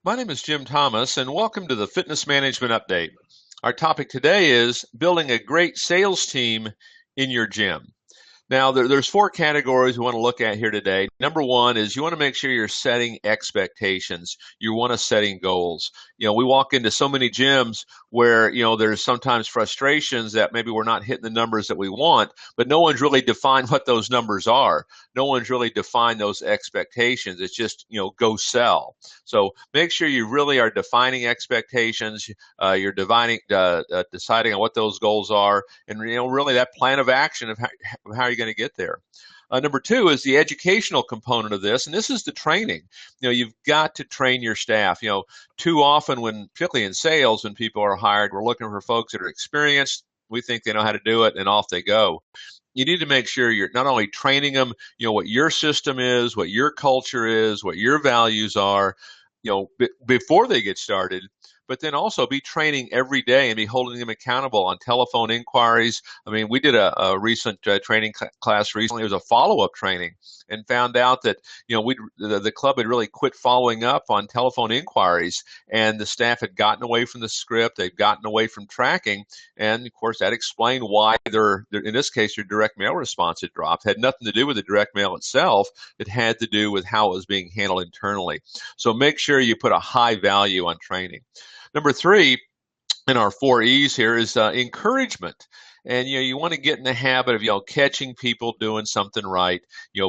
My name is Jim Thomas, and welcome to the Fitness Management Update. Our topic today is building a great sales team in your gym. Now, there's four categories we want to look at here today. Number one is you want to make sure you're setting expectations. You want to setting goals. We walk into so many gyms where, there's sometimes frustrations that maybe we're not hitting the numbers that we want, but no one's really defined what those numbers are. No one's really defined those expectations. It's just, go sell. So make sure you really are defining expectations. You're deciding on what those goals are, and really that plan of action of how you're going to get there. Number two is the educational component of this, and this is the training. You've got to train your staff. Too often, particularly in sales, when people are hired, we're looking for folks that are experienced. We think they know how to do it, and off they go. You need to make sure you're not only training them, what your system is, what your culture is, what your values are, before they get started, but then also be training every day and be holding them accountable on telephone inquiries. I mean, we did a recent training class recently. It was a follow-up training, and found out that the club had really quit following up on telephone inquiries, and the staff had gotten away from the script. They'd gotten away from tracking, and of course that explained why their in this case their direct mail response had dropped. It had nothing to do with the direct mail itself. It had to do with how it was being handled internally. So make sure you put a high value on training. Number three in our four E's here is encouragement. And you want to get in the habit of catching people doing something right,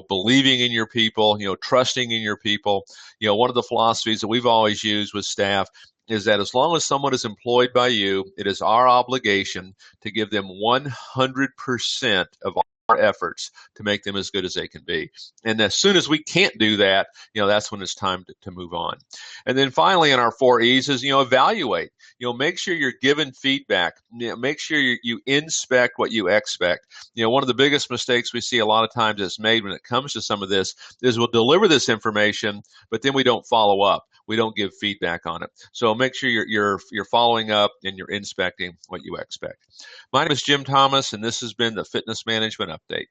believing in your people, trusting in your people. One of the philosophies that we've always used with staff is that as long as someone is employed by you, it is our obligation to give them 100% of our efforts to make them as good as they can be. And as soon as we can't do that, that's when it's time to move on. And then finally, in our four E's is, evaluate. Make sure you're giving feedback. Make sure you inspect what you expect. One of the biggest mistakes we see a lot of times that's made when it comes to some of this is we'll deliver this information, but then we don't follow up. We don't give feedback on it. So make sure you're following up and you're inspecting what you expect. My name is Jim Thomas, and this has been the Fitness Management Update.